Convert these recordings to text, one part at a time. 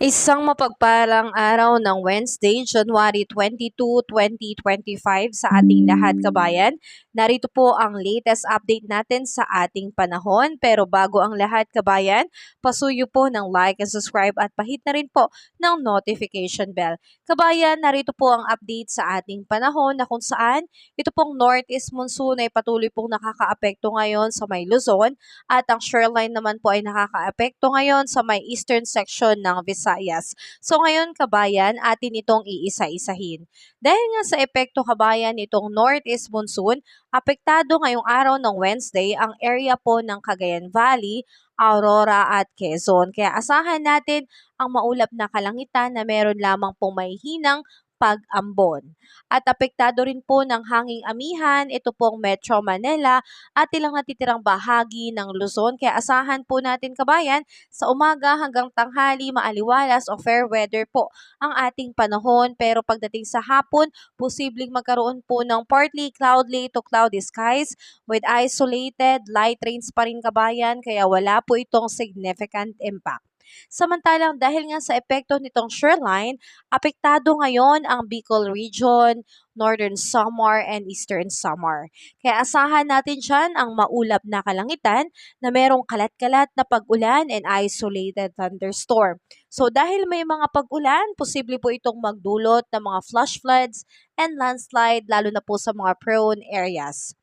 Isang mapagpalang araw ng Wednesday, January 22, 2025 sa ating lahat kabayan. Narito po ang latest update natin sa ating panahon. Pero bago ang lahat kabayan, pasuyo po ng like and subscribe at pahit na rin po ng notification bell. Kabayan, narito po ang update sa ating panahon na kung saan ito pong northeast monsoon ay patuloy pong nakakaapekto ngayon sa may Luzon at ang shoreline naman po ay nakakaapekto ngayon sa may eastern section ng Visayas. So ngayon kabayan, atin itong iisa-isahin. Dahil nga sa epekto kabayan nitong northeast monsoon, apektado ngayong araw ng Wednesday ang area po ng Cagayan Valley, Aurora at Quezon. Kaya asahan natin ang maulap na kalangitan na meron lamang pong may hinang pag-ambon. At apektado rin po ng hanging amihan, ito pong Metro Manila at ilang natitirang bahagi ng Luzon. Kaya asahan po natin kabayan, sa umaga hanggang tanghali maaliwalas o fair weather po ang ating panahon. Pero pagdating sa hapon, posibleng magkaroon po ng partly cloudy to cloudy skies with isolated light rains pa rin kabayan. Kaya wala po itong significant impact. Samantalang dahil nga sa epekto nitong shoreline, apektado ngayon ang Bicol Region, Northern Samar, and Eastern Samar. Kaya asahan natin dyan ang maulap na kalangitan na merong kalat-kalat na pag-ulan and isolated thunderstorm. So dahil may mga pag-ulan, posible po itong magdulot ng mga flash floods and landslide lalo na po sa mga prone areas.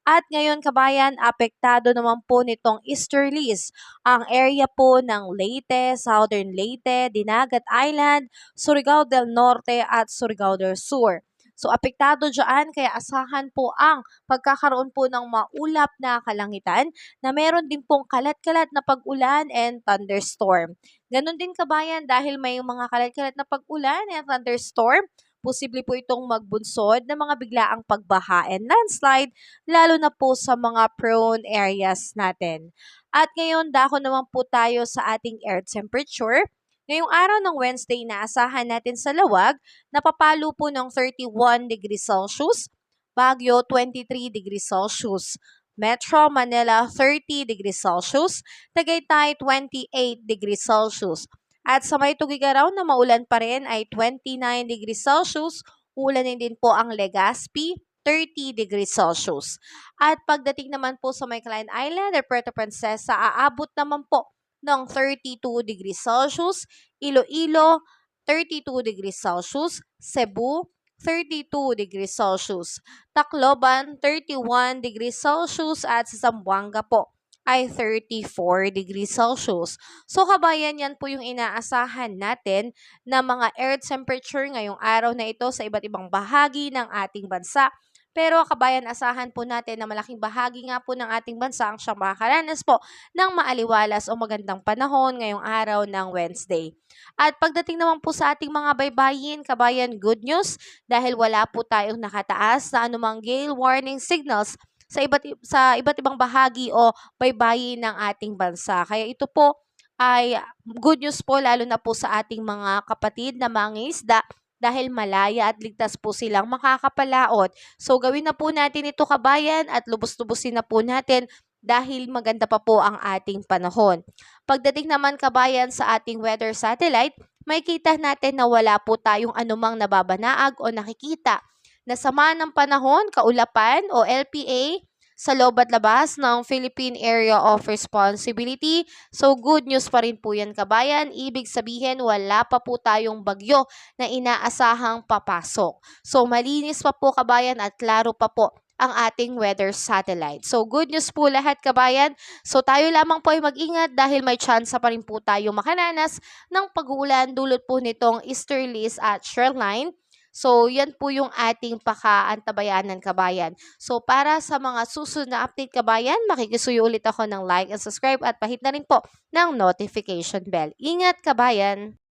At ngayon kabayan, apektado naman po nitong easterlies ang area po ng Leyte, Southern Leyte, Dinagat Island, Surigao del Norte at Surigao del Sur. So apektado dyan kaya asahan po ang pagkakaroon po ng maulap na kalangitan na meron din pong kalat-kalat na pag-ulan and thunderstorm. Ganon din kabayan dahil may mga kalat-kalat na pag-ulan and thunderstorm, posible po itong magbunsod ng mga biglaang pagbaha and landslide lalo na po sa mga prone areas natin. At ngayon, dako naman po tayo sa ating air temperature. Ngayong araw ng Wednesday, naasahan natin sa Lawag, napapalo po ng 31 degrees Celsius, Baguio 23 degrees Celsius, Metro Manila 30 degrees Celsius, Tagaytay 28 degrees Celsius. At sa may Tugigaraw na maulan pa rin ay 29 degrees Celsius, ulanin din po ang Legazpi 30 degrees Celsius. At pagdating naman po sa may Klein Island or Puerto Princesa, aabot naman po ng 32 degrees Celsius, Iloilo 32 degrees Celsius, Cebu 32 degrees Celsius, Tacloban 31 degrees Celsius at sa Zamboanga po ay 34 degrees Celsius. So kabayan, yan po yung inaasahan natin na mga air temperature ngayong araw na ito sa iba't ibang bahagi ng ating bansa. Pero kabayan, asahan po natin na malaking bahagi nga po ng ating bansa ang siyang makakaranas po ng maaliwalas o magandang panahon ngayong araw ng Wednesday. At pagdating naman po sa ating mga baybayin, kabayan, good news dahil wala po tayong nakataas na anumang gale warning signals sa iba't ibang bahagi o baybayin ng ating bansa. Kaya ito po ay good news po lalo na po sa ating mga kapatid na mangingisda dahil malaya at ligtas po silang makakapalaot. So gawin na po natin ito kabayan at lubos-lubusin na po natin dahil maganda pa po ang ating panahon. Pagdating naman kabayan sa ating weather satellite, may kita natin na wala po tayong anumang nababanaag o nakikita na sama ng panahon, kaulapan o LPA sa loob at labas ng Philippine Area of Responsibility. So good news pa rin po yan kabayan. Ibig sabihin wala pa po tayong bagyo na inaasahang papasok. So malinis pa po kabayan at klaro pa po ang ating weather satellite. So good news po lahat kabayan. So tayo lamang po ay mag-ingat dahil may chance pa rin po tayo makaranas ng pag-uulan dulot po nitong easterlies at shoreline. So, yan po yung ating pakaantabayanan kabayan. So, para sa mga susunod na update kabayan, makikisuyo ulit ako ng like and subscribe at pahit na rin po ng notification bell. Ingat kabayan!